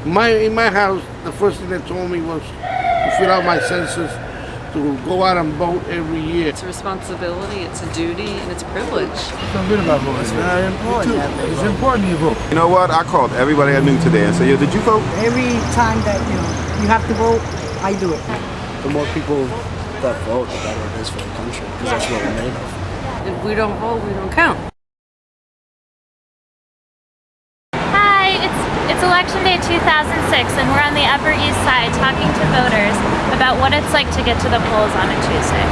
In my house, the first thing they told me was to fill out my census, to go out and vote every year. It's a responsibility, it's a duty, and it's a privilege. I feel good about voting. It's very important. It's important you vote. You know what? I called everybody I knew today and said, yo, did you vote? Every time that you have to vote, I do it. The more people that vote, the better it is for the country, because that's what we're made of. If we don't vote, we don't count. Hi, it's election day 2006 and we're on the Upper East Side talking to voters about what it's like to get to the polls on a Tuesday.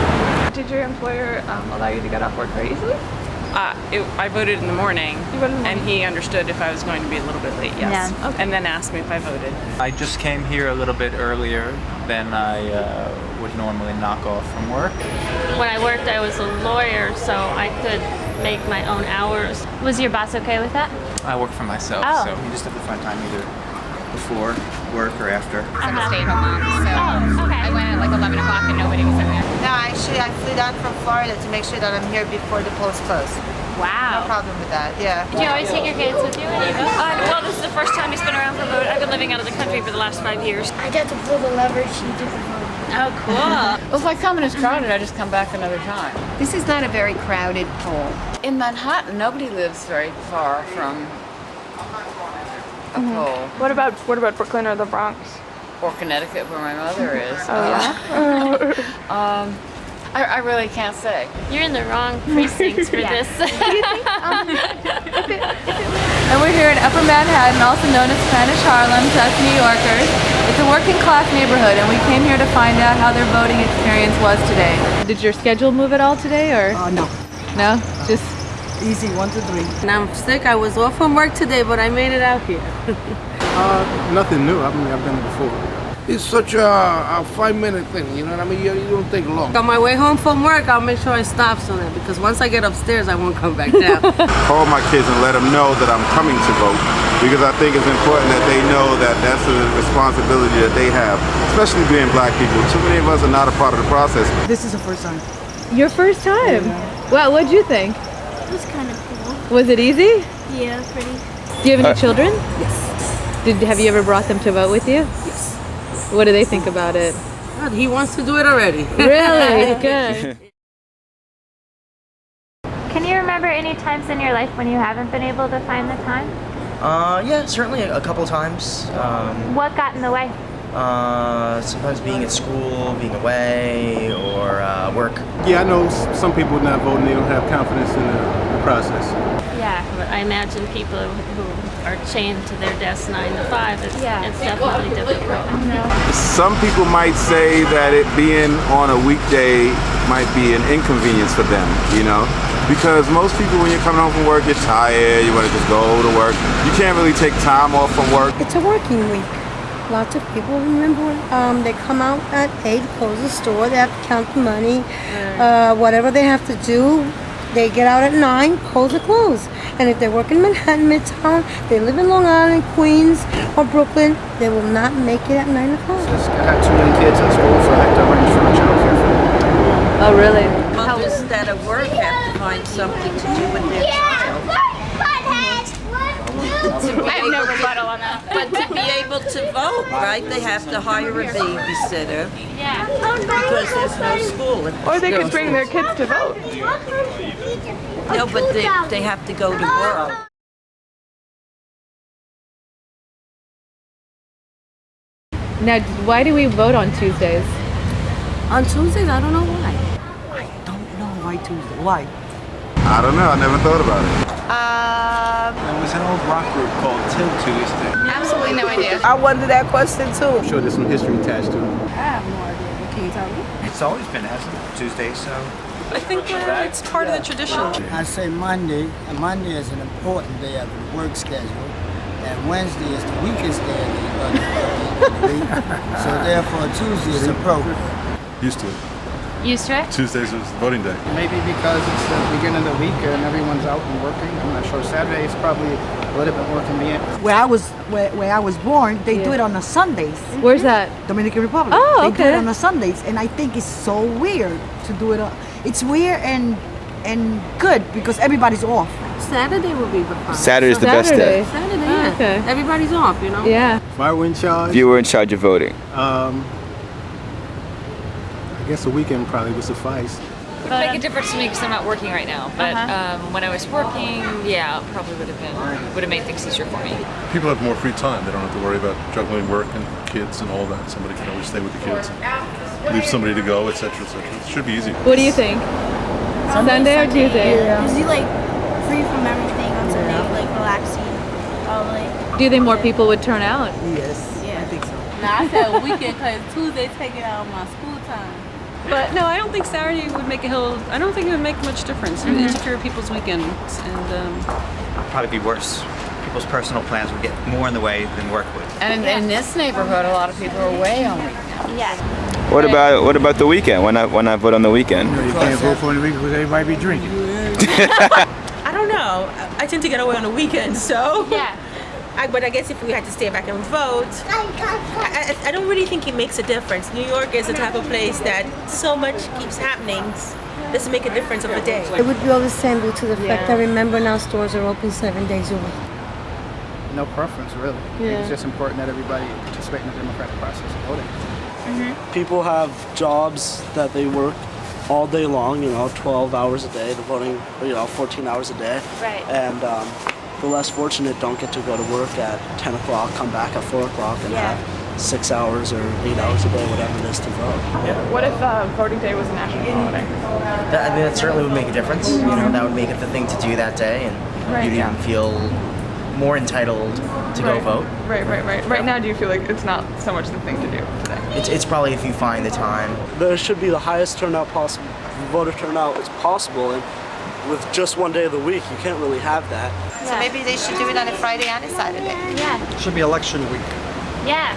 Did your employer allow you to get off work very easily? I voted in the morning, You voted in the and morning? he understood if I was going to be a little bit late, yes. Yeah. Okay. And then asked me if I voted. I just came here a little bit earlier than I would normally knock off from work. When I worked, I was a lawyer, so I could make my own hours. Was your boss okay with that? I work for myself, Oh. so you just have to find time either before work or after. I'm a stay-at-home mom, so okay. I went at like 11 o'clock and nobody was in there. No, actually, I flew down from Florida to make sure that I'm here before the polls close. Wow. No problem with that, yeah. Do you always take your kids with you when you vote? Well, this is the first time he's been around for a vote. I've been living out of the country for the last 5 years. I get to pull the lever, she did the vote. Oh, cool. Well, if I come and it's crowded, I just come back another time. This is not a very crowded poll. In Manhattan, nobody lives very far from a poll. What about Brooklyn or the Bronx? Or Connecticut, where my mother is. Oh, yeah? I really can't say. You're in the wrong precinct for this. And we're here in Upper Manhattan, also known as Spanish Harlem to us New Yorkers. It's a working class neighborhood, and we came here to find out how their voting experience was today. Did your schedule move at all today, or? No. No? Just Easy, 1 to 3. And I'm sick. I was off from work today, but I made it out here. Nothing new. I mean, I've done it before. It's such a 5-minute thing, you know what I mean? You don't take long. On my way home from work, I'll make sure I stop somewhere, because once I get upstairs, I won't come back down. Call my kids and let them know that I'm coming to vote, because I think it's important that they know that that's a responsibility that they have, especially being black people. Too many of us are not a part of the process. This is the first time. your first time? Yeah. Well, what'd you think? It was kind of cool. Was it easy? Yeah, pretty. Do you have any children? Yes. Have you ever brought them to vote with you? Yes. What do they think about it? God, he wants to do it already. Really? Good. Can you remember any times in your life when you haven't been able to find the time? Yeah, certainly a couple times. What got in the way? Sometimes being at school, being away, or work. Yeah, I know some people not voting, they don't have confidence in the process. Yeah. But I imagine people who are chained to their desk 9 to 5, it's definitely difficult. Some people might say that it being on a weekday might be an inconvenience for them, you know? Because most people, when you're coming home from work, you're tired, you want to just go to work. You can't really take time off from work. It's a working week. Lots of people, remember, they come out at 8, close the store, they have to count the money, whatever they have to do. They get out at 9, close the close. And if they work in Manhattan, Midtown, they live in Long Island, Queens, or Brooklyn, they will not make it at 9 o'clock. I had 2 young kids in school, so I had to arrange for child care for them. Oh, really? Mothers that at work have to find something to do with their child. I have no rebuttal on that. But to be able to vote, right, they have to hire a babysitter. Yeah. Because there's no school. Or they could bring their kids to vote. No, but they have to go to work. Now, why do we vote on Tuesdays? On Tuesdays, I don't know why. I don't know why Tuesday. Why? I don't know, I never thought about it. There was an old rock group called Till Tuesday. Absolutely no idea. I wondered that question too. I'm sure there's some history attached to it. I have no idea. Can you tell me? It's always been, hasn't it? Tuesday, so. I think it's part of the tradition. I say Monday, and Monday is an important day of the work schedule, and Wednesday is the weakest day of the week, so therefore Tuesday is appropriate. Used to it. Used to it? Tuesdays was voting day. Maybe because it's the beginning of the week and everyone's out and working. I'm not sure. Saturday is probably a little bit more convenient. Where I was born, they do it on the Sundays. Where's that? Dominican Republic. Oh, They okay. do it on the Sundays, and I think it's so weird to do it. It's weird and good because everybody's off. Saturday will be the fun. Saturday's the best day. Saturday, yeah. Okay. Everybody's off, you know? Yeah. If I were in charge, If you were in charge of voting. I guess a weekend probably would suffice. It would make a difference to me because I'm not working right now. But when I was working, yeah, probably would have made things easier for me. People have more free time. They don't have to worry about juggling work and kids and all that. Somebody can always stay with the kids, leave somebody to go, etc., etc. It should be easy. What do you think? Sunday or Tuesday? Because you like free from everything on Sunday, like relaxing, probably. Do you think more people would turn out? Yes, Yeah. I think so. Nah, I said weekend because Tuesday taking out my school time. But no, I don't think Saturday would make I don't think it would make much difference. It would interfere with people's weekends, and probably be worse. People's personal plans would get more in the way than work would. And in this neighborhood, a lot of people are away on weekends. Yeah. What about the weekend? Why not vote on the weekend? You can't vote for the weekend because everybody be drinking. I don't know. I tend to get away on the weekend, so. Yeah. But I guess if we had to stay back and vote, I don't really think it makes a difference. New York is the type of place that so much keeps happening. Doesn't make a difference of a day. It would be all the same due to the fact that remember now stores are open 7 days a week. No preference, really. I think it's just important that everybody participate in the democratic process of voting. People have jobs that they work all day long, 12 hours a day, the voting, 14 hours a day. Right. And the less fortunate don't get to go to work at 10 o'clock, come back at 4 o'clock and have 6 hours or 8 hours a day, whatever it is to vote. What if voting day was a national holiday? That certainly would make a difference. That would make it the thing to do that day, and you'd even feel more entitled to go vote. Right. Right now, do you feel like it's not so much the thing to do today? It's probably if you find the time. There should be the highest turnout possible, voter turnout as possible, and with just 1 day of the week, you can't really have that. So maybe they should do it on a Friday and a Saturday. Yeah. It should be election week. Yeah.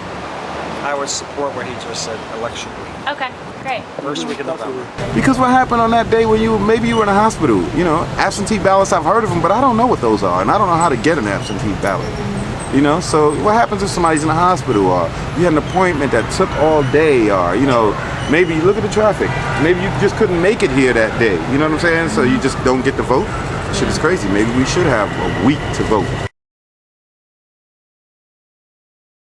I would support what he just said, election week. Okay, great. First week of November. Because what happened on that day when maybe you were in a hospital, absentee ballots, I've heard of them, but I don't know what those are, and I don't know how to get an absentee ballot. So what happens if somebody's in a hospital, or you had an appointment that took all day, or, maybe look at the traffic. Maybe you just couldn't make it here that day, you know what I'm saying? So you just don't get to vote. Shit is crazy. Maybe we should have a week to vote.